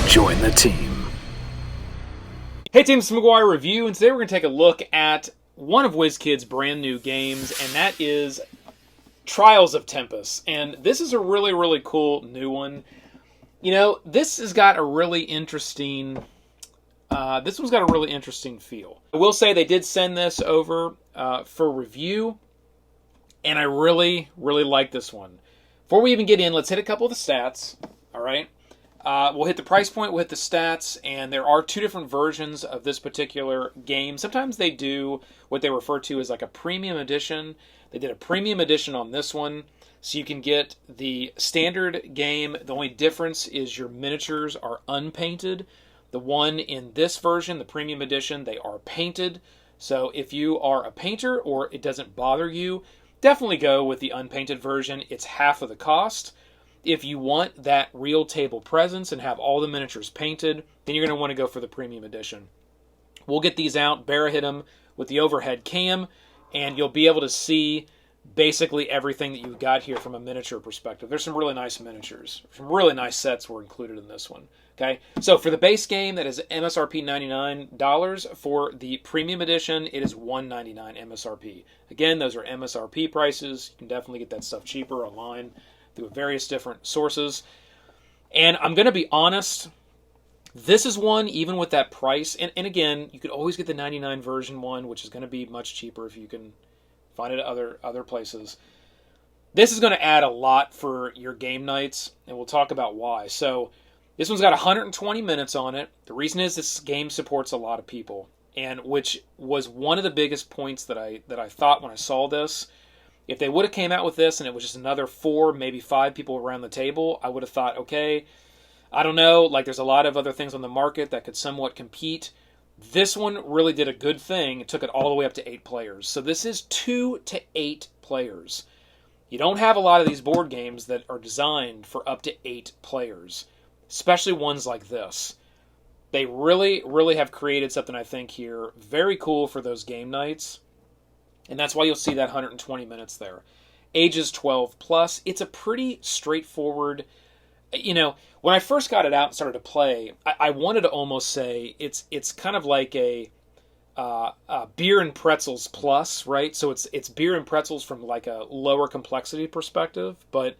Join the team. Hey, theMCGuiRE Review, and today we're going to take a look at one of Wizkids' brand new games, and that is Trials of Tempus. And this is a really, really cool new one. You know, this has got a really interesting... this one's got a really interesting feel. I will say they did send this over for review, and I really, really like this one. Before we even get in, let's hit a couple of the stats, all right? We'll hit the price point, we'll hit the stats, and there are two different versions of this particular game. Sometimes they do what they refer to as like a premium edition. They did a premium edition on this one, so you can get the standard game. The only difference is your miniatures are unpainted. The one in this version, the premium edition, they are painted. So if you are a painter or it doesn't bother you, definitely go with the unpainted version. It's half of the cost. If you want that real table presence and have all the miniatures painted, then you're going to want to go for the premium edition. We'll get these out, barrel hit them with the overhead cam, and you'll be able to see basically everything that you've got here from a miniature perspective. There's some really nice miniatures. Some really nice sets were included in this one. Okay, so for the base game, that is MSRP $99. For the premium edition, it is $199 MSRP. Again, those are MSRP prices. You can definitely get that stuff cheaper online through various different sources. And I'm going to be honest, this is one, even with that price, and again, you could always get the 99 version one, which is going to be much cheaper if you can find it at other places. This is going to add a lot for your game nights, and we'll talk about why. So this one's got 120 minutes on it. The reason is this game supports a lot of people, and which was one of the biggest points that I thought when I saw this. If they would have came out with this and it was just another 4, maybe 5 people around the table, I would have thought, okay, I don't know, like there's a lot of other things on the market that could somewhat compete. This one really did a good thing. It took it all the way up to 8 players. So this is 2 to 8 players. You don't have a lot of these board games that are designed for up to 8 players, especially ones like this. They really, really have created something, I think, here very cool for those game nights. And that's why you'll see that 120 minutes there. Ages 12 plus. It's a pretty straightforward... You know, when I first got it out and started to play, I wanted to almost say it's kind of like a beer and pretzels plus, right? So it's beer and pretzels from like a lower complexity perspective, but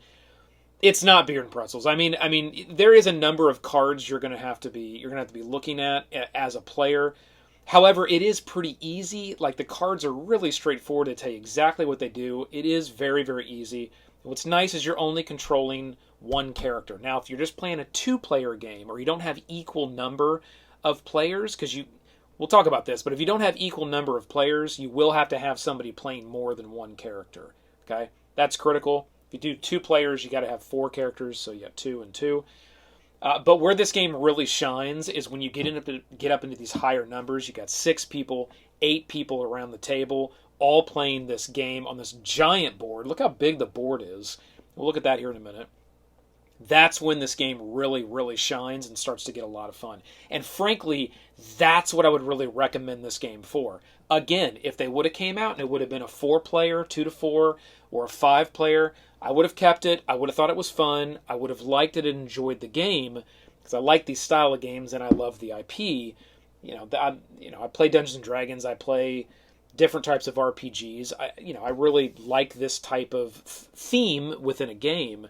it's not beer and pretzels. I mean, there is a number of cards you're going to have to be looking at as a player. However, it is pretty easy. Like, the cards are really straightforward to tell you exactly what they do. It is very, very easy. What's nice is you're only controlling one character. Now, if you're just playing a 2-player game, or you don't have equal number of players, because we'll talk about this, but if you don't have equal number of players, you will have to have somebody playing more than one character. Okay? That's critical. If you do 2 players, you got to have 4 characters, so you got 2 and 2. But where this game really shines is when you get up into these higher numbers. You got 6 people, 8 people around the table, all playing this game on this giant board. Look how big the board is. We'll look at that here in a minute. That's when this game really, really shines and starts to get a lot of fun. And frankly, that's what I would really recommend this game for. Again, if they would have came out and it would have been a 4-player, 2 to 4, or a 5-player, I would have kept it. I would have thought it was fun. I would have liked it and enjoyed the game because I like these style of games and I love the IP. I play Dungeons and Dragons. I play different types of RPGs. I really like this type of theme within a game.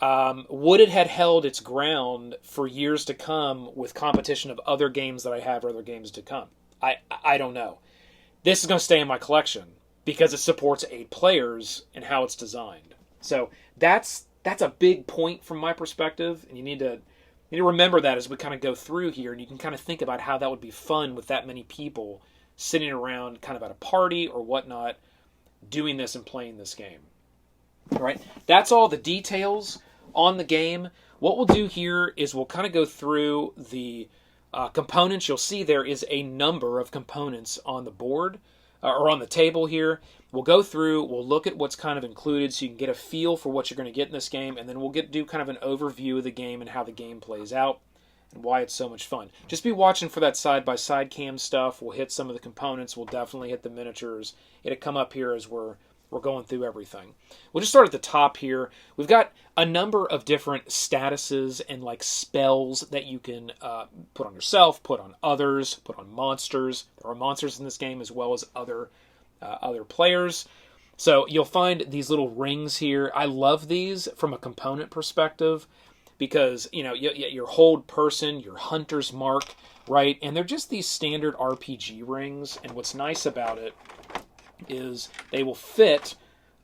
Would it have held its ground for years to come with competition of other games that I have or other games to come? I don't know. This is going to stay in my collection because it supports 8 players and how it's designed. So that's a big point from my perspective, and you need to remember that as we kind of go through here, and you can kind of think about how that would be fun with that many people sitting around kind of at a party or whatnot, doing this and playing this game. All right, that's all the details on the game. What we'll do here is we'll kind of go through the components. You'll see there is a number of components on the board or on the table here. We'll go through, we'll look at what's kind of included so you can get a feel for what you're going to get in this game, and then we'll do kind of an overview of the game and how the game plays out and why it's so much fun. Just be watching for that side-by-side cam stuff. We'll hit some of the components. We'll definitely hit the miniatures. It'll come up here as we're we're going through everything. We'll just start at the top here. We've got a number of different statuses and like spells that you can put on yourself, put on others, put on monsters. There are monsters in this game as well as other players. So you'll find these little rings here. I love these from a component perspective because, you know, your hold person, your hunter's mark, right? And they're just these standard RPG rings. And what's nice about it is they will fit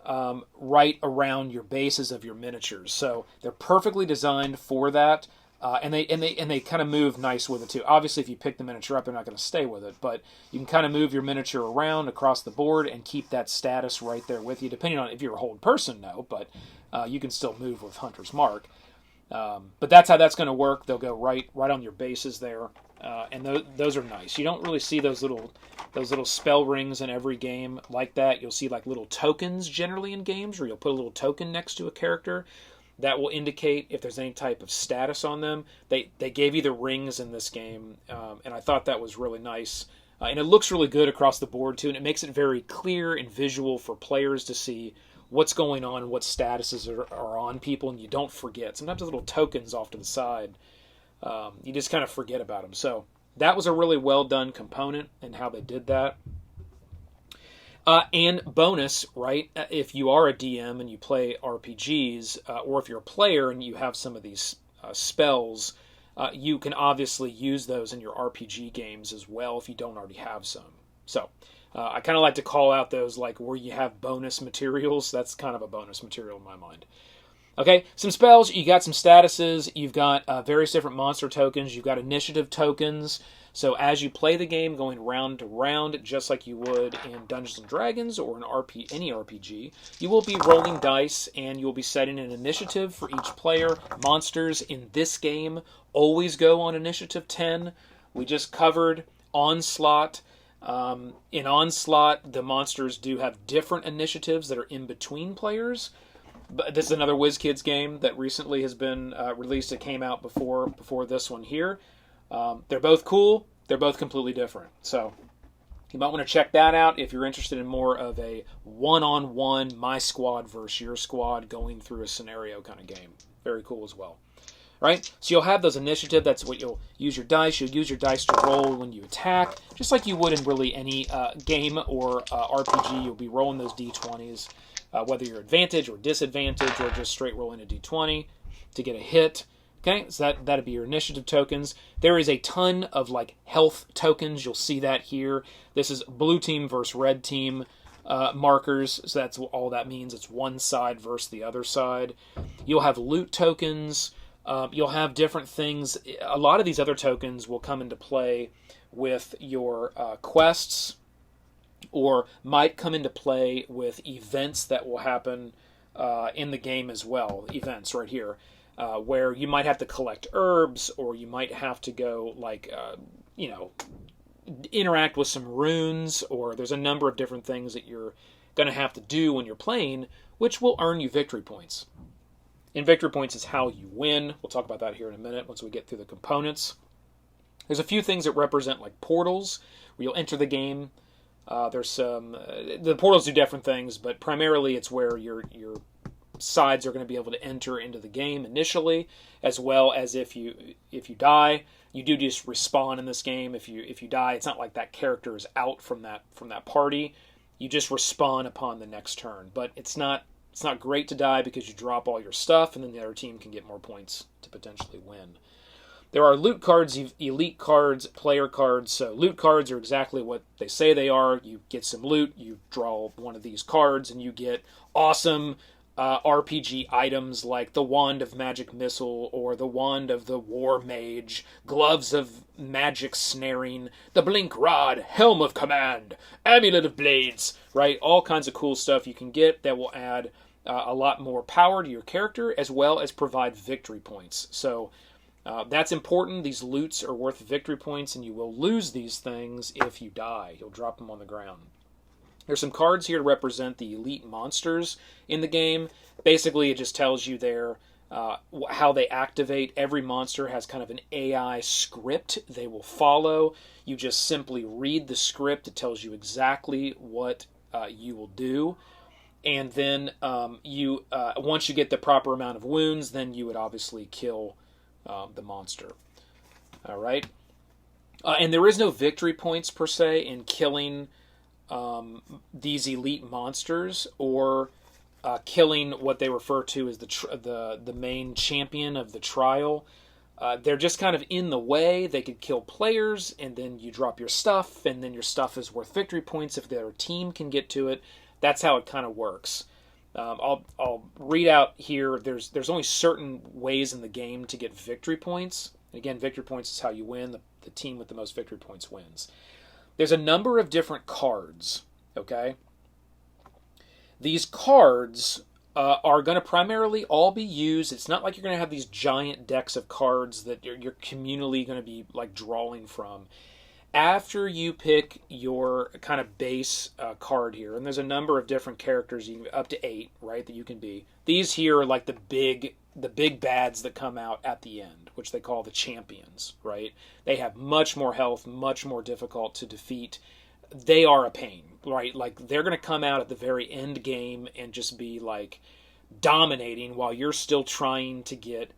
right around your bases of your miniatures. So they're perfectly designed for that. And they kind of move nice with it too. Obviously, if you pick the miniature up, they're not going to stay with it, but you can kind of move your miniature around across the board and keep that status right there with you. Depending on if you're a hold person, no, but you can still move with Hunter's Mark. But that's how that's going to work. They'll go right on your bases there, and those are nice. You don't really see those little spell rings in every game like that. You'll see like little tokens generally in games, where you'll put a little token next to a character. That will indicate if there's any type of status on them. They gave you the rings in this game, and I thought that was really nice. And it looks really good across the board, too, and it makes it very clear and visual for players to see what's going on and what statuses are on people, and you don't forget. Sometimes the little tokens off to the side, you just kind of forget about them. So that was a really well-done component in how they did that. And bonus, right, if you are a DM and you play RPGs, or if you're a player and you have some of these spells, you can obviously use those in your RPG games as well if you don't already have some. So I kind of like to call out those like where you have bonus materials. That's kind of a bonus material in my mind. Okay, some spells, you got some statuses, you've got various different monster tokens, you've got initiative tokens. So as you play the game, going round to round, just like you would in Dungeons & Dragons or in any RPG, you will be rolling dice and you'll be setting an initiative for each player. Monsters in this game always go on initiative 10. We just covered Onslaught. In Onslaught, the monsters do have different initiatives that are in between players. But this is another Wizkids game that recently has been released. It came out before this one here. They're both cool. They're both completely different. So you might want to check that out if you're interested in more of a one-on-one, my squad versus your squad, going through a scenario kind of game. Very cool as well. Right? So you'll have those initiative. That's what you'll use your dice. You'll use your dice to roll when you attack, just like you would in really any game or RPG. You'll be rolling those d20s, whether you're advantage or disadvantage or just straight rolling a d20 to get a hit. Okay, so that'd be your initiative tokens. There is a ton of like health tokens. You'll see that here. This is blue team versus red team markers. So that's all that means. It's one side versus the other side. You'll have loot tokens. You'll have different things. A lot of these other tokens will come into play with your quests, or might come into play with events that will happen in the game as well. Events right here. Where you might have to collect herbs, or you might have to go, like, interact with some runes, or there's a number of different things that you're going to have to do when you're playing, which will earn you victory points. And victory points is how you win. We'll talk about that here in a minute once we get through the components. There's a few things that represent, like, portals, where you'll enter the game. There's some... the portals do different things, but primarily it's where your sides are going to be able to enter into the game initially, as well as if you die, you do just respawn in this game. If you die, it's not like that character is out from that party. You just respawn upon the next turn. But it's not great to die because you drop all your stuff, and then the other team can get more points to potentially win. There are loot cards, elite cards, player cards. So loot cards are exactly what they say they are. You get some loot, you draw one of these cards, and you get awesome RPG items like the Wand of Magic Missile, or the Wand of the War Mage, Gloves of Magic Snaring, the Blink Rod, Helm of Command, Amulet of Blades, right? All kinds of cool stuff you can get that will add a lot more power to your character, as well as provide victory points. So that's important. These loots are worth victory points, and you will lose these things if you die. You'll drop them on the ground. There's some cards here to represent the elite monsters in the game. Basically, it just tells you there how they activate. Every monster has kind of an AI script they will follow. You just simply read the script. It tells you exactly what you will do. And then you once you get the proper amount of wounds, then you would obviously kill the monster. All right. And there is no victory points per se in killing these elite monsters, or killing what they refer to as the main champion of the trial. They're just kind of in the way. They could kill players, and then you drop your stuff, and then your stuff is worth victory points if their team can get to it. That's how it kind of works. I'll read out here. There's only certain ways in the game to get victory points. Again, victory points is how you win. The team with the most victory points wins. There's a number of different cards, okay? These cards are going to primarily all be used. It's not like you're going to have these giant decks of cards that you're communally going to be like drawing from. After you pick your kind of base card here, and there's a number of different characters, up to 8, right, that you can be. These here are like the big bads that come out at the end, which they call the champions, right? They have much more health, much more difficult to defeat. They are a pain, right? Like, they're going to come out at the very end game and just be like dominating while you're still trying to get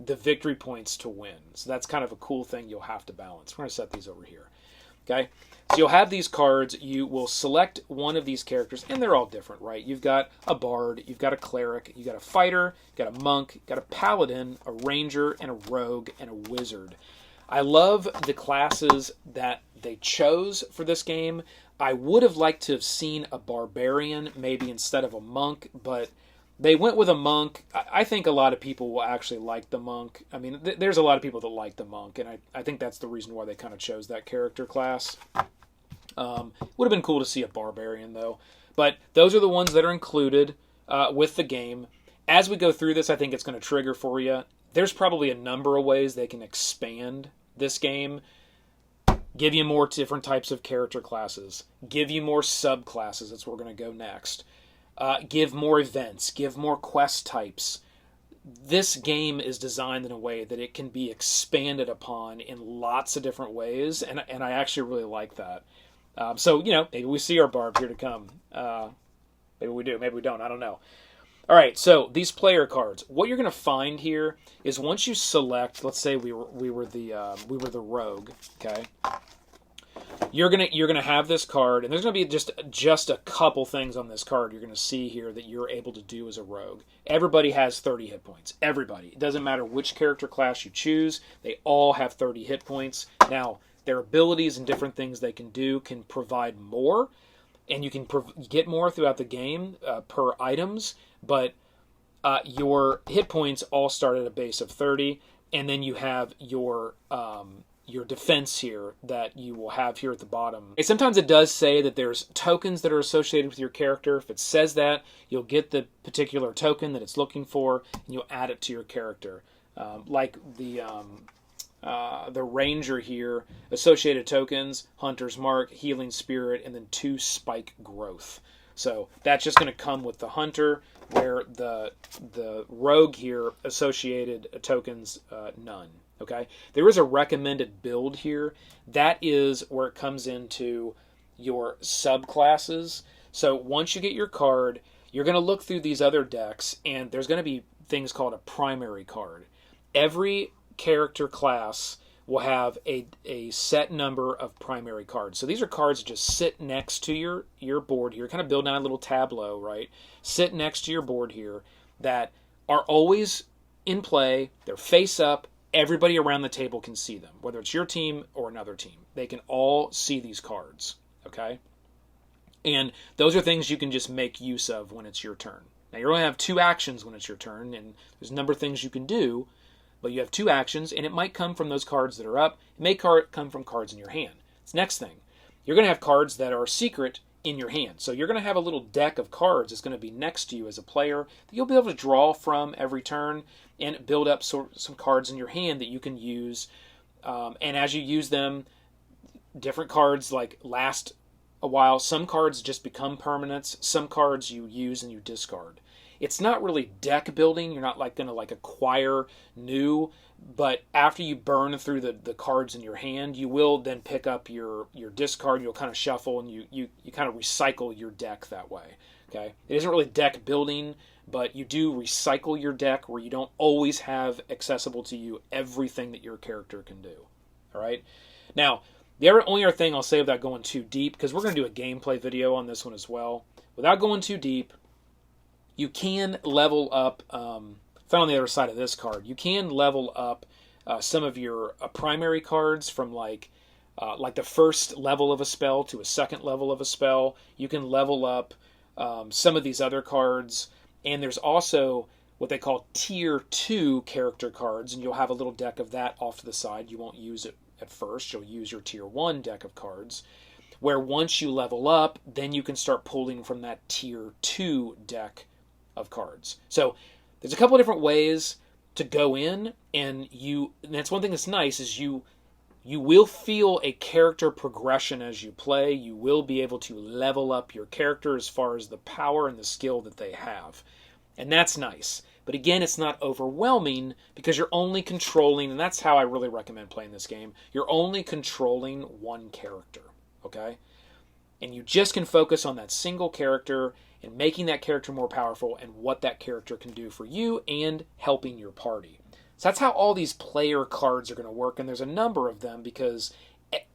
the victory points to win. So that's kind of a cool thing you'll have to balance. We're going to set these over here. Okay, so you'll have these cards. You will select one of these characters, and they're all different, right? You've got a bard, you've got a cleric, you've got a fighter, you've got a monk, you've got a paladin, a ranger, and a rogue, and a wizard. I love the classes that they chose for this game. I would have liked to have seen a barbarian maybe instead of a monk, but they went with a monk. I think a lot of people will actually like the monk. I mean, there's a lot of people that like the monk, and I think that's the reason why they kind of chose that character class. Would have been cool to see a barbarian, though. But those are the ones that are included with the game. As we go through this, I think it's going to trigger for you. There's probably a number of ways they can expand this game. Give you more different types of character classes. Give you more subclasses. That's where we're going to go next. Give more events, give more quest types. This game is designed in a way that it can be expanded upon in lots of different ways, and I actually really like that. So, maybe we see our barb here to come. Maybe we do, maybe we don't, I don't know. All right, so these player cards. What you're going to find here is once you select, let's say we were the rogue, okay? You're gonna have this card, and there's gonna be just a couple things on this card you're gonna see here that you're able to do as a rogue. Everybody has 30 hit points. Everybody. It doesn't matter which character class you choose. They all have 30 hit points. Now, their abilities and different things they can do can provide more, and you can get more throughout the game per items. But your hit points all start at a base of 30, and then you have your defense here that you will have here at the bottom. Sometimes it does say that there's tokens that are associated with your character. If it says that, you'll get the particular token that it's looking for, and you'll add it to your character. Like the ranger here, associated tokens, Hunter's Mark, Healing Spirit, and then 2 Spike Growth. So that's just going to come with the hunter, where the rogue here, associated tokens, none. Okay, there is a recommended build here. That is where it comes into your subclasses. So once you get your card, you're going to look through these other decks, and there's going to be things called a primary card. Every character class will have a set number of primary cards. So these are cards that just sit next to your board here, kind of building out a little tableau, right? Sit next to your board here that are always in play. They're face up. Everybody around the table can see them, whether it's your team or another team. They can all see these cards, okay? And those are things you can just make use of when it's your turn. Now, you're going to have 2 actions when it's your turn, and there's a number of things you can do, but you have 2 actions, and it might come from those cards that are up. It may come from cards in your hand. It's next thing. You're going to have cards that are secret in your hand. So you're going to have a little deck of cards that's going to be next to you as a player that you'll be able to draw from every turn and build up some cards in your hand that you can use. And as you use them, different cards like last a while. Some cards just become permanents. Some cards you use and you discard. It's not really deck building. You're not going to acquire new, but after you burn through the cards in your hand, you will then pick up your discard. You'll kind of shuffle, and you kind of recycle your deck that way. Okay, it isn't really deck building, but you do recycle your deck where you don't always have accessible to you everything that your character can do. All right. Now, the only other thing I'll say without going too deep, because we're going to do a gameplay video on this one as well. Without going too deep, you can level up. Found on the other side of this card, you can level up some of your primary cards from like the first level of a spell to a second level of a spell. You can level up some of these other cards, and there's also what they call Tier 2 character cards, and you'll have a little deck of that off to the side. You won't use it at first. You'll use your Tier 1 deck of cards, where once you level up, then you can start pulling from that Tier 2 deck of cards. So there's a couple of different ways to go in, and that's one thing that's nice is you will feel a character progression as you play. You will be able to level up your character as far as the power and the skill that they have. And that's nice. But again, it's not overwhelming because you're only controlling, and that's how I really recommend playing this game, you're only controlling one character, okay? And you just can focus on that single character and making that character more powerful and what that character can do for you and helping your party. So that's how all these player cards are going to work, and there's a number of them because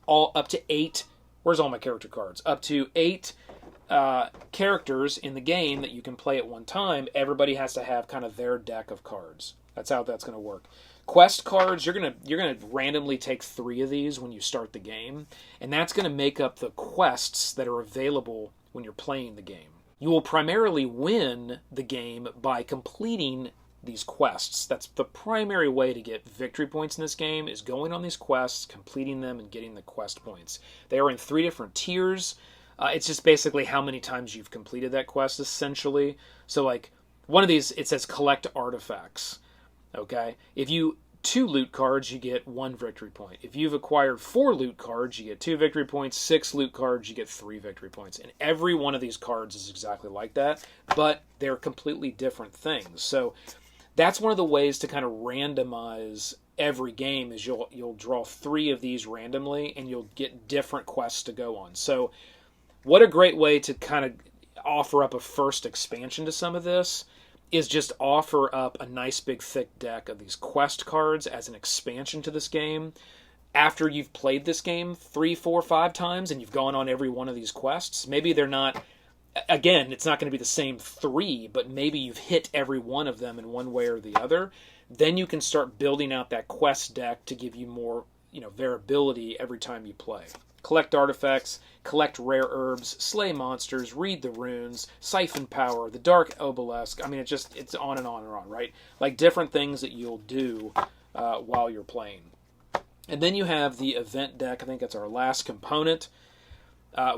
up to 8, where's all my character cards? Up to 8 characters in the game that you can play at one time. Everybody has to have kind of their deck of cards. That's how that's going to work. Quest cards, you're gonna randomly take 3 of these when you start the game, and that's going to make up the quests that are available when you're playing the game. You will primarily win the game by completing these quests. That's the primary way to get victory points in this game, is going on these quests, completing them, and getting the quest points. They are in 3 different tiers. It's just basically how many times you've completed that quest, essentially. So, like, one of these, it says collect artifacts. Okay? If you 2 loot cards, you get 1 victory point. If you've acquired 4 loot cards, you get 2 victory points. 6 loot cards, you get 3 victory points. And every one of these cards is exactly like that, but they're completely different things. So that's one of the ways to kind of randomize every game is you'll draw 3 of these randomly, and you'll get different quests to go on. So what a great way to kind of offer up a first expansion to some of this is just offer up a nice big thick deck of these quest cards as an expansion to this game. After you've played this game 3, 4, 5 times and you've gone on every one of these quests, maybe they're not, again, it's not going to be the same 3, but maybe you've hit every one of them in one way or the other. Then you can start building out that quest deck to give you more, variability every time you play. Collect artifacts, collect rare herbs, slay monsters, read the runes, siphon power, the dark obelisk. I mean, it's on and on and on, right? Like different things that you'll do while you're playing. And then you have the event deck. I think that's our last component,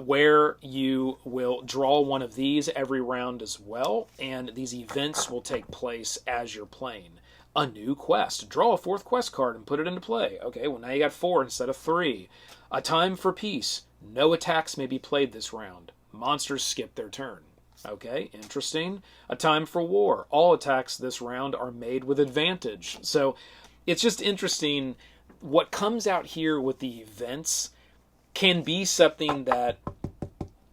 where you will draw one of these every round as well. And these events will take place as you're playing. A new quest. Draw a 4th quest card and put it into play. Okay, well now you got 4 instead of 3. A time for peace. No attacks may be played this round. Monsters skip their turn. Okay, interesting. A time for war. All attacks this round are made with advantage. So it's just interesting. What comes out here with the events can be something that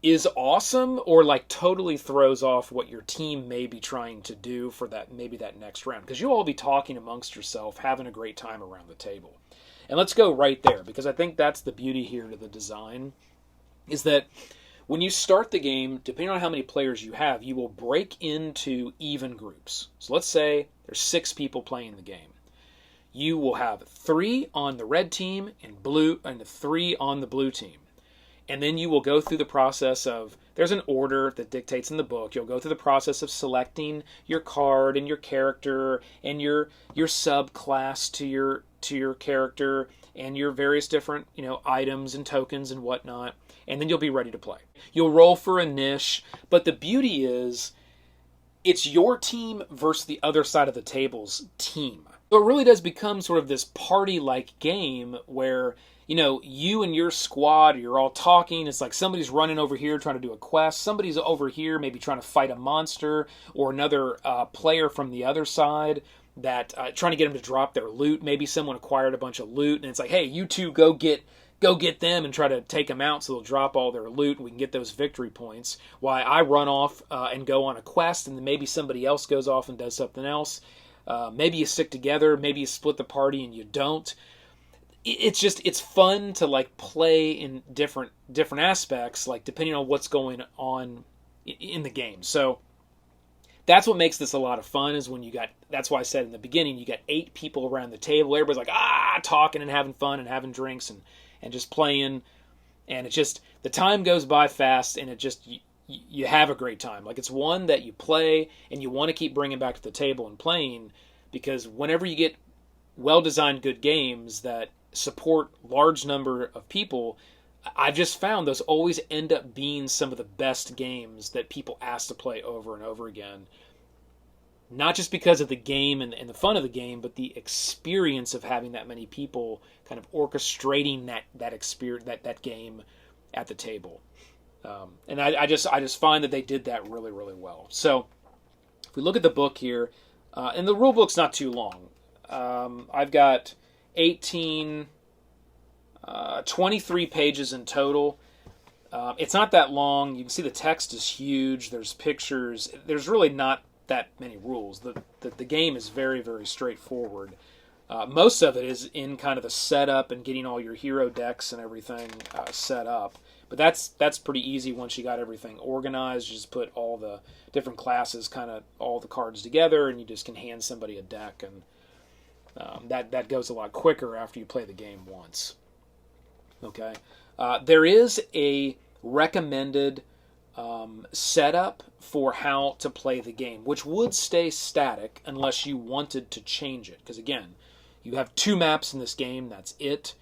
is awesome or like totally throws off what your team may be trying to do for that next round. Because you'll all be talking amongst yourself, having a great time around the table. And let's go right there, because I think that's the beauty here to the design, is that when you start the game, depending on how many players you have, you will break into even groups. So let's say there's 6 people playing the game. You will have 3 on the red team and 3 on the blue team. And then you will go through the process of, there's an order that dictates in the book. You'll go through the process of selecting your card and your character and your subclass to your character and your various different, items and tokens and whatnot. And then you'll be ready to play. You'll roll for a niche, but the beauty is it's your team versus the other side of the table's team. So it really does become sort of this party-like game where you and your squad, you're all talking. It's like somebody's running over here trying to do a quest. Somebody's over here maybe trying to fight a monster, or another player from the other side that trying to get them to drop their loot. Maybe someone acquired a bunch of loot, and it's like, hey, you two go get go get them and try to take them out so they'll drop all their loot and we can get those victory points. While I run off and go on a quest, and then maybe somebody else goes off and does something else. Maybe you stick together, maybe you split the party and you don't. It's fun to like play in different aspects, like depending on what's going on in the game. So that's what makes this a lot of fun, is when that's why I said in the beginning, you got 8 people around the table. Everybody's like, talking and having fun and having drinks and just playing. And it just, the time goes by fast, and it just, you have a great time. Like, it's one that you play and you want to keep bringing back to the table and playing, because whenever you get well-designed good games that support large number of people, I've just found those always end up being some of the best games that people ask to play over and over again. Not just because of the game and the fun of the game, but the experience of having that many people kind of orchestrating that experience, that game at the table. And I just find that they did that really, really well. So if we look at the book here, and the rule book's not too long. I've got 23 pages in total. It's not that long. You can see the text is huge. There's pictures. There's really not that many rules. The game is very, very straightforward. Most of it is in kind of the setup and getting all your hero decks and everything set up. But that's pretty easy once you got everything organized. You just put all the different classes, kind of all the cards together, and you just can hand somebody a deck, and that goes a lot quicker after you play the game once. Okay, there is a recommended setup for how to play the game, which would stay static unless you wanted to change it. Because again, you have 2 maps in this game. That's it.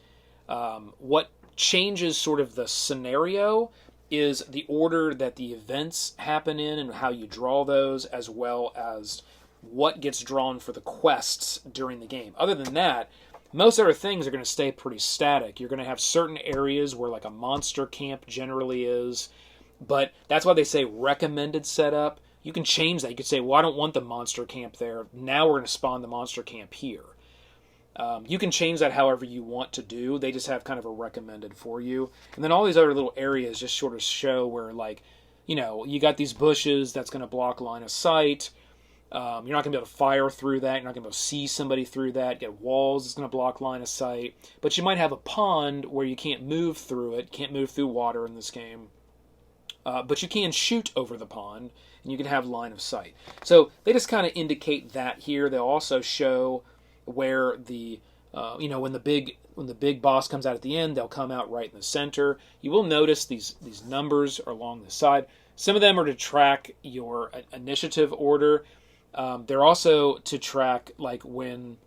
What changes sort of the scenario is the order that the events happen in and how you draw those, as well as what gets drawn for the quests during the game. Other than that, most other things are going to stay pretty static. You're going to have certain areas where like a monster camp generally is, but that's why they say recommended setup. You can change that. You could say, well, I don't want the monster camp there. Now we're going to spawn the monster camp here. You can change that however you want to do. They just have kind of a recommended for you. And then all these other little areas just sort of show where, like, you got these bushes that's going to block line of sight. You're not going to be able to fire through that. You're not going to be able to see somebody through that. You get walls that's going to block line of sight. But you might have a pond where you can't move through it. Can't move through water in this game. But you can shoot over the pond, and you can have line of sight. So they just kind of indicate that here. They'll also show where the when the big boss comes out at the end, they'll come out right in the center. You will notice these numbers are along the side. Some of them are to track your initiative order. They're also to track like when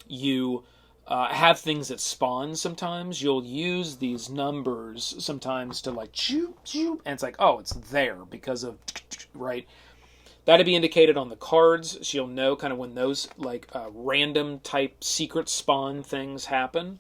you have things that spawn. Sometimes you'll use these numbers sometimes to like choop, choop, and it's like, oh, it's there because of right. That'll be indicated on the cards, so you'll know kind of when those like random type secret spawn things happen.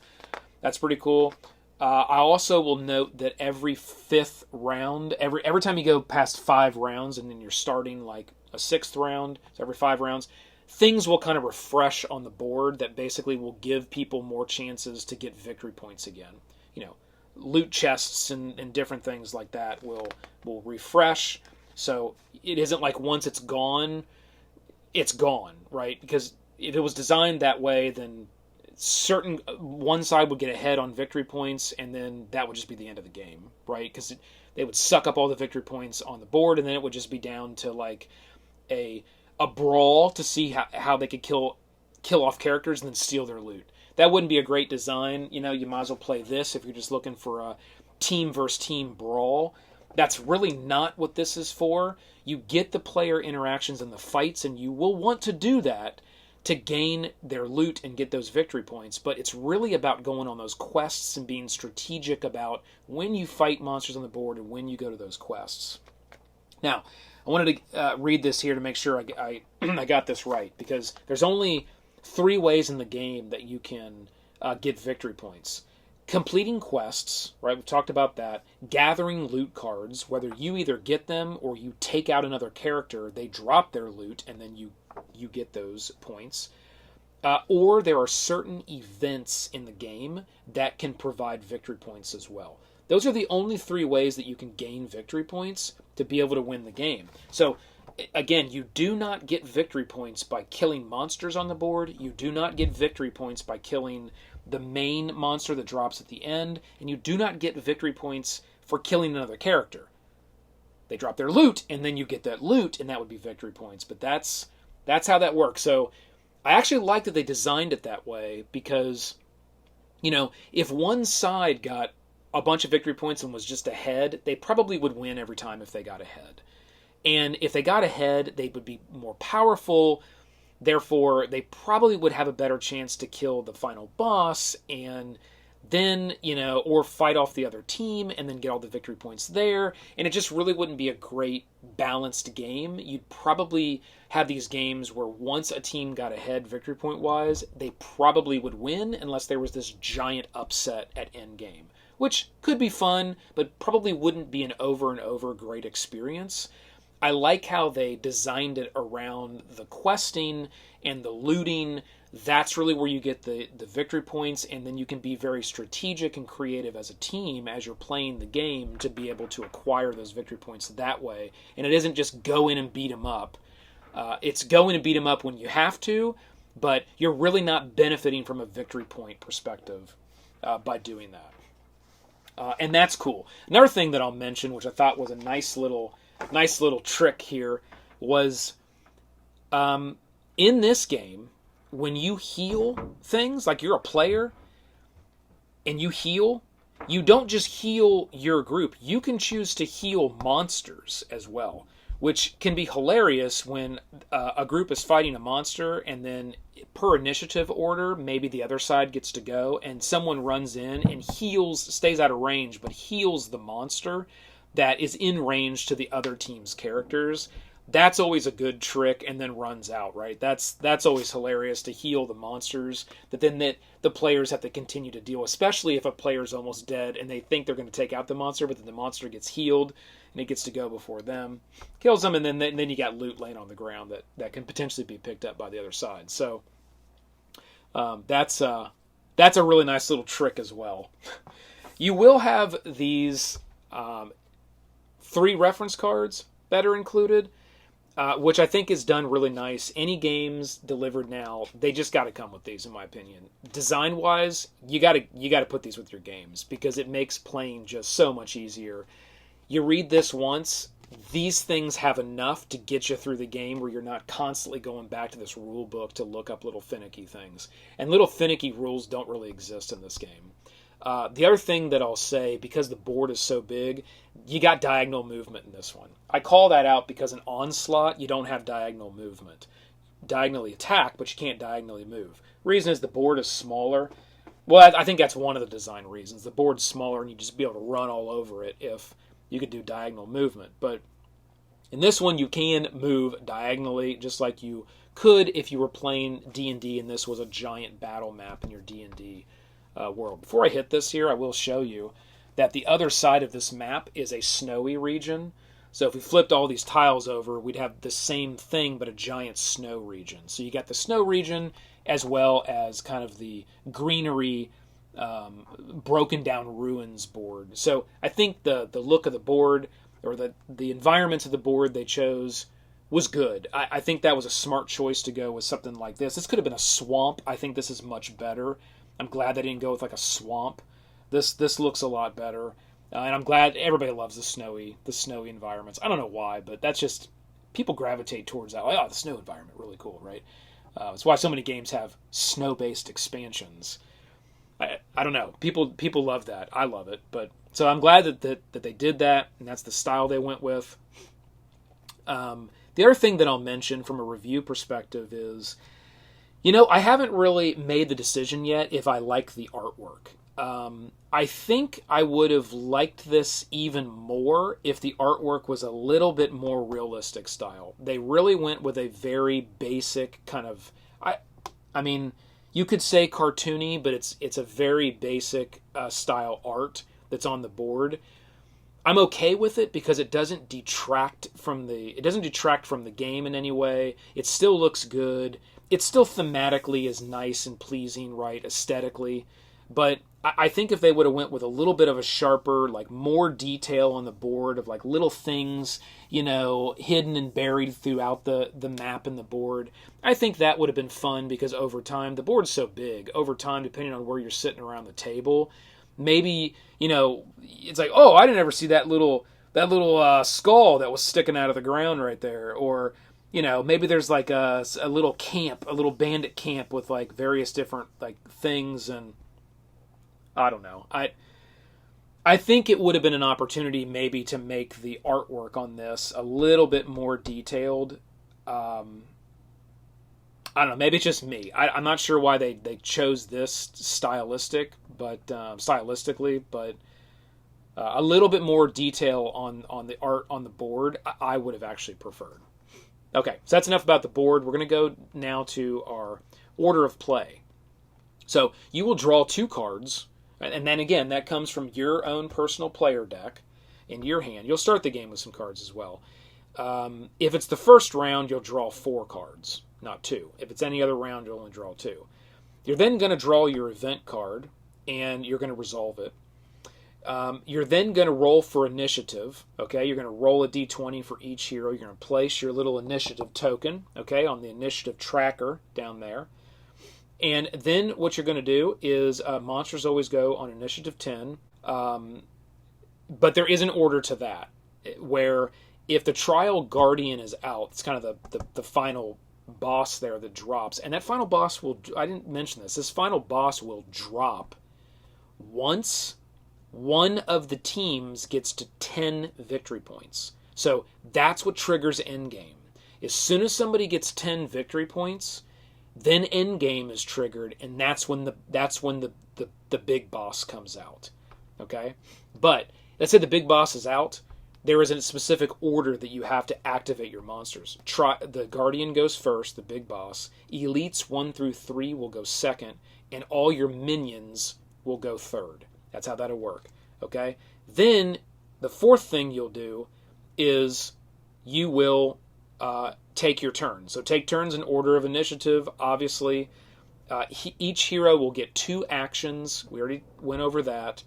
That's pretty cool. I also will note that every 5th round, every time you go past 5 rounds, and then you're starting like a 6th round, so every 5 rounds, things will kind of refresh on the board that basically will give people more chances to get victory points again. Loot chests and different things like that will refresh. So it isn't like once it's gone, right? Because if it was designed that way, then one side would get ahead on victory points, and then that would just be the end of the game, right? Because they would suck up all the victory points on the board, and then it would just be down to like a brawl to see how they could kill off characters and then steal their loot. That wouldn't be a great design. You might as well play this if you're just looking for a team versus team brawl. That's really not what this is for. You get the player interactions and the fights, and you will want to do that to gain their loot and get those victory points. But it's really about going on those quests and being strategic about when you fight monsters on the board and when you go to those quests. Now, I wanted to read this here to make sure I got this right, because there's only 3 ways in the game that you can get victory points. Completing quests, right? We've talked about that. Gathering loot cards, whether you either get them or you take out another character, they drop their loot, and then you get those points. or there are certain events in the game that can provide victory points as well. Those are the only 3 ways that you can gain victory points to be able to win the game. So, again, you do not get victory points by killing monsters on the board. You do not get victory points by killing the main monster that drops at the end. And you do not get victory points for killing another character. They drop their loot, and then you get that loot, and that would be victory points. But that's how that works. So I actually like that they designed it that way because, if one side got a bunch of victory points and was just ahead, they probably would win every time if they got ahead. And if they got ahead, they would be more powerful. Therefore, they probably would have a better chance to kill the final boss and then, or fight off the other team and then get all the victory points there. And it just really wouldn't be a great balanced game. You'd probably have these games where once a team got ahead victory point wise, they probably would win unless there was this giant upset at end game, which could be fun, but probably wouldn't be an over and over great experience. I like how they designed it around the questing and the looting. That's really where you get the victory points, and then you can be very strategic and creative as a team as you're playing the game to be able to acquire those victory points that way. And it isn't just go in and beat them up. It's go in and beat them up when you have to, but you're really not benefiting from a victory point perspective by doing that. And that's cool. Another thing that I'll mention, which I thought was a nice little trick here, was in this game, when you heal things, like you're a player and you heal, you don't just heal your group. You can choose to heal monsters as well, which can be hilarious when a group is fighting a monster and then per initiative order, maybe the other side gets to go and someone runs in and stays out of range, but heals the monster that is in range to the other team's characters. That's always a good trick, and then runs out, right? That's always hilarious to heal the monsters that then the players have to continue to deal, especially if a player's almost dead and they think they're going to take out the monster, but then the monster gets healed and it gets to go before them, kills them, and then you got loot laying on the ground that can potentially be picked up by the other side. So that's a really nice little trick as well. You will have these 3 reference cards that are included. Which I think is done really nice. Any games delivered now, they just got to come with these, in my opinion. Design-wise, you got to put these with your games because it makes playing just so much easier. You read this once, these things have enough to get you through the game where you're not constantly going back to this rule book to look up little finicky things. And little finicky rules don't really exist in this game. The other thing that I'll say, because the board is so big, you got diagonal movement in this one. I call that out because in Onslaught, you don't have diagonal movement. Diagonally attack, but you can't diagonally move. Reason is the board is smaller. Well, I think that's one of the design reasons. The board's smaller and you just be able to run all over it if you could do diagonal movement. But in this one, you can move diagonally just like you could if you were playing D&D and this was a giant battle map in your D&D world. Before I hit this here, I will show you that the other side of this map is a snowy region. So if we flipped all these tiles over, we'd have the same thing, but a giant snow region. So you got the snow region as well as kind of the greenery, broken down ruins board. So I think the look of the board or the environments of the board they chose was good. I think that was a smart choice to go with something like this. This could have been a swamp. I think this is much better. I'm glad they didn't go with like a swamp. This looks a lot better. And I'm glad everybody loves the snowy environments. I don't know why, but that's just, people gravitate towards that. Like, oh, the snow environment, really cool, right? That's why so many games have snow-based expansions. I don't know. People love that. I love it. But so I'm glad that they did that, and that's the style they went with. The other thing that I'll mention from a review perspective is, I haven't really made the decision yet if I like the artwork. I think I would have liked this even more if the artwork was a little bit more realistic style. They really went with a very basic kind of, I mean, you could say cartoony, but it's a very basic style art that's on the board. I'm okay with it because it doesn't detract from the game in any way. It still looks good. it still thematically is nice and pleasing, right, aesthetically. But I think if they would have went with a little bit of a sharper, like more detail on the board of like little things, hidden and buried throughout the map and the board, I think that would have been fun, because over time, the board's so big, over time, depending on where you're sitting around the table, maybe, it's like, oh, I didn't ever see that little skull that was sticking out of the ground right there. Or, maybe there's like a little camp, a little bandit camp with like various different like things, and I don't know. I think it would have been an opportunity maybe to make the artwork on this a little bit more detailed. I don't know. Maybe it's just me. I'm not sure why they chose this stylistically, but a little bit more detail on the art on the board, I would have actually preferred. Okay, so that's enough about the board. We're going to go now to our order of play. So you will draw 2 cards. And then again, that comes from your own personal player deck into your hand. You'll start the game with some cards as well. If it's the first round, you'll draw 4 cards, not 2. If it's any other round, you'll only draw 2. You're then going to draw your event card, and you're going to resolve it. You're then going to roll for initiative. Okay, you're going to roll a d20 for each hero. You're going to place your little initiative token, okay, on the initiative tracker down there. And then what you're going to do is monsters always go on initiative 10, but there is an order to that, where if the Trial Guardian is out, it's kind of the final boss there that drops, and that final boss will, I didn't mention this final boss will drop once one of the teams gets to 10 victory points. So that's what triggers endgame. As soon as somebody gets 10 victory points, then endgame is triggered, and that's when the big boss comes out. Okay? But let's say the big boss is out, there is a specific order that you have to activate your monsters. The Guardian goes first, the big boss. Elites 1 through 3 will go second, and all your minions will go third. That's how that'll work. Okay? Then the fourth thing you'll do is you will take your turn. So take turns in order of initiative, obviously. Each hero will get 2 actions. We already went over that.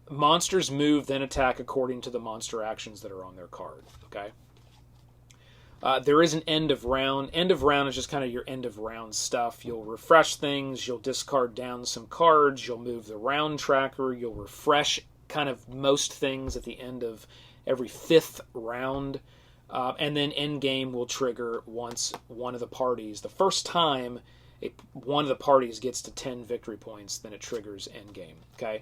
Monsters move, then attack according to the monster actions that are on their card. Okay. There is an end of round. End of round is just kind of your end of round stuff. You'll refresh things. You'll discard down some cards. You'll move the round tracker. You'll refresh kind of most things at the end of every 5th round. And then endgame will trigger once one of the parties. The first time one of the parties gets to 10 victory points, then it triggers endgame. Okay.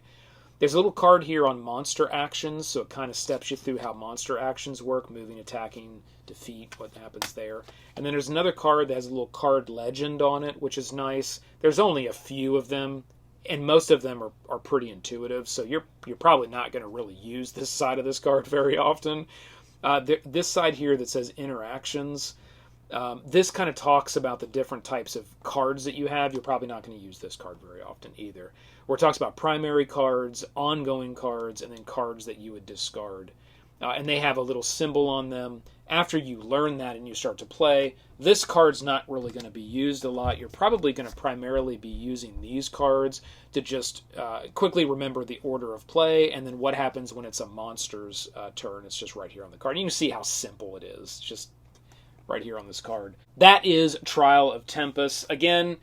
There's a little card here on monster actions, so it kind of steps you through how monster actions work, moving, attacking, defeat, what happens there. And then there's another card that has a little card legend on it, which is nice. There's only a few of them, and most of them are pretty intuitive, so you're probably not going to really use this side of this card very often. This side here that says interactions, this kind of talks about the different types of cards that you have. You're probably not going to use this card very often either. Where it talks about primary cards, ongoing cards, and then cards that you would discard. And they have a little symbol on them. After you learn that and you start to play, this card's not really going to be used a lot. You're probably going to primarily be using these cards to just quickly remember the order of play, and then what happens when it's a monster's turn. It's just right here on the card. And you can see how simple it is. It's just right here on this card. That is Trial of Tempus. Again,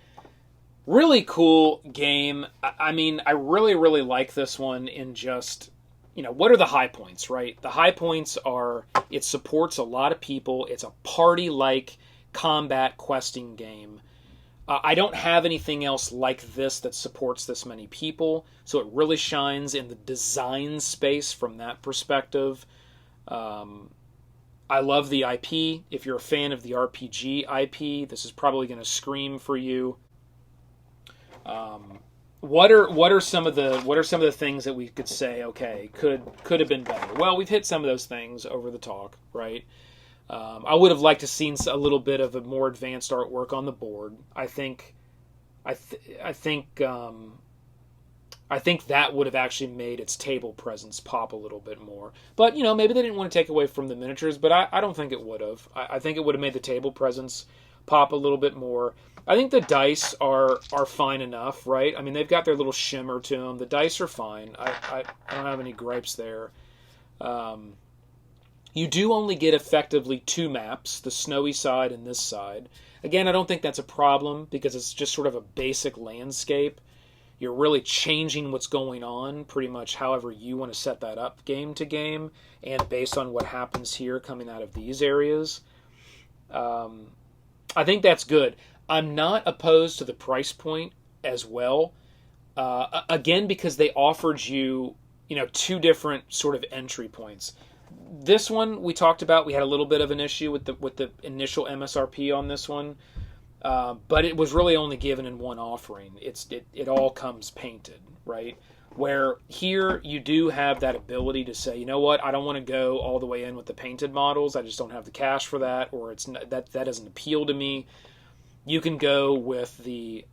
really cool game. I mean, I really, really like this one in just, what are the high points, right? The high points are it supports a lot of people. It's a party-like combat questing game. I don't have anything else like this that supports this many people, so it really shines in the design space from that perspective. I love the IP. If you're a fan of the RPG IP, this is probably going to scream for you. What are some of the things that we could say, okay, could have been better? Well, we've hit some of those things over the talk, right? I would have liked to seen a little bit of a more advanced artwork on the board. I think that would have actually made its table presence pop a little bit more. But, maybe they didn't want to take away from the miniatures, but I don't think it would have. I think it would have made the table presence pop a little bit more. I think the dice are fine enough, right? I mean, they've got their little shimmer to them. The dice are fine. I don't have any gripes there. You do only get effectively 2 maps, the snowy side and this side. Again, I don't think that's a problem because it's just sort of a basic landscape. You're really changing what's going on pretty much however you want to set that up game to game and based on what happens here coming out of these areas. I think that's good. I'm not opposed to the price point as well. Again, because they offered you, 2 different sort of entry points. This one we talked about, we had a little bit of an issue with the initial MSRP on this one, but it was really only given in one offering. It all comes painted, right? Where here you do have that ability to say, you know what, I don't want to go all the way in with the painted models. I just don't have the cash for that, or that doesn't appeal to me. You can go with the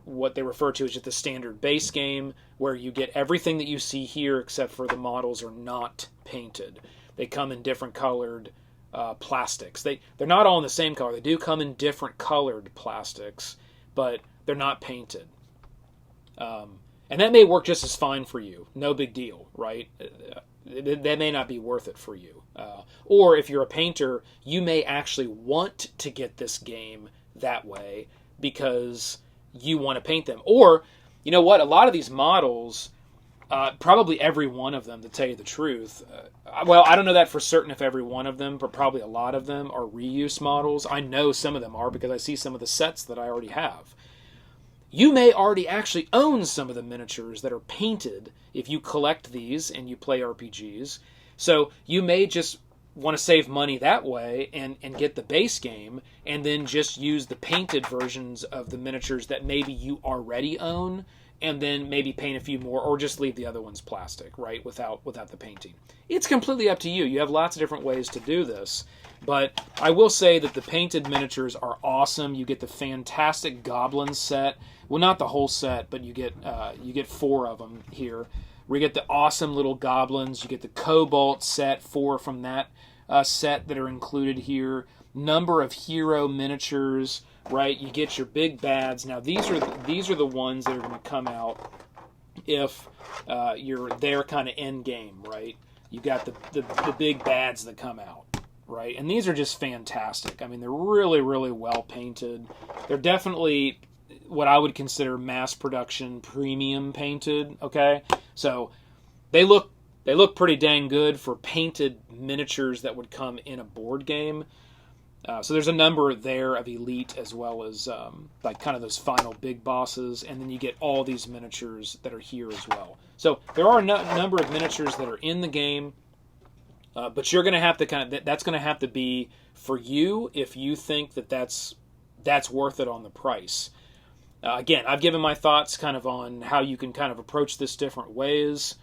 what they refer to as just the standard base game, where you get everything that you see here except for the models are not painted. They come in different colored plastics. They're not all in the same color. They do come in different colored plastics, but they're not painted. And that may work just as fine for you. No big deal, right? That may not be worth it for you. Or if you're a painter, you may actually want to get this game that way because you want to paint them. Or, you know what, a lot of these models, probably every one of them, to tell you the truth, well, I don't know that for certain if every one of them, but probably a lot of them are reuse models. I know some of them are because I see some of the sets that I already have. You may already actually own some of the miniatures that are painted if you collect these and you play RPGs. So you may just want to save money that way and get the base game and then just use the painted versions of the miniatures that maybe you already own and then maybe paint a few more or just leave the other ones plastic, right, without the painting. It's completely up to you. You have lots of different ways to do this. But I will say that the painted miniatures are awesome. You get the fantastic Goblin set. Well, not the whole set, but you get 4 of them here. We get the awesome little goblins. You get the Cobalt set, 4 from that set that are included here. Number of hero miniatures, right? You get your big bads. Now these are the ones that are going to come out if you're there kind of end game, right? You got the big bads that come out, right? And these are just fantastic. I mean, they're really, really well painted. They're definitely what I would consider mass production premium painted, okay? So they look pretty dang good for painted miniatures that would come in a board game. So there's a number there of elite as well as like kind of those final big bosses, and then you get all these miniatures that are here as well. So there are a number of miniatures that are in the game, but you're going to have to that's going to have to be for you if you think that that's worth it on the price. Again, I've given my thoughts kind of on how you can kind of approach this different ways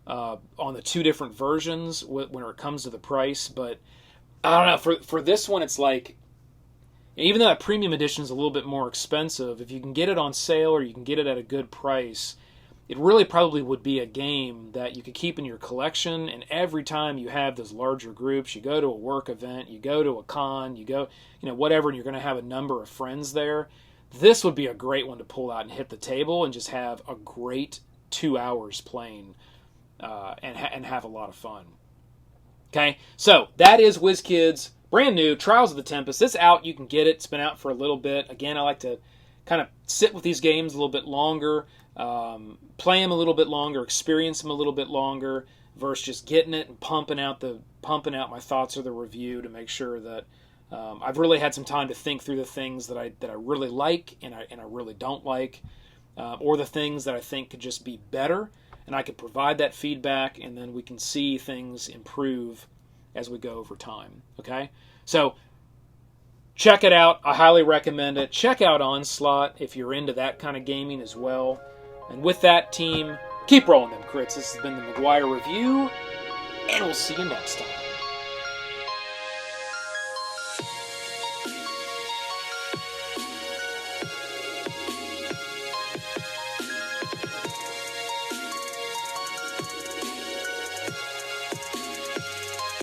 on the 2 different versions when it comes to the price, but I don't know, for this one it's like, even though that premium edition is a little bit more expensive, if you can get it on sale or you can get it at a good price, it really probably would be a game that you could keep in your collection, and every time you have those larger groups, you go to a work event, you go to a con, you go, whatever, and you're going to have a number of friends there, this would be a great one to pull out and hit the table and just have a great 2 hours playing and have a lot of fun. Okay, so that is Wizkids, brand new, Trials of the Tempus. It's out, you can get it, it's been out for a little bit. Again, I like to kind of sit with these games a little bit longer, play them a little bit longer, experience them a little bit longer, versus just getting it and pumping out my thoughts of the review to make sure that I've really had some time to think through the things that I really like and I really don't like, or the things that I think could just be better. And I could provide that feedback, and then we can see things improve as we go over time. Okay? So, check it out. I highly recommend it. Check out Onslaught if you're into that kind of gaming as well. And with that, team, keep rolling them crits. This has been the McGuire Review, and we'll see you next time.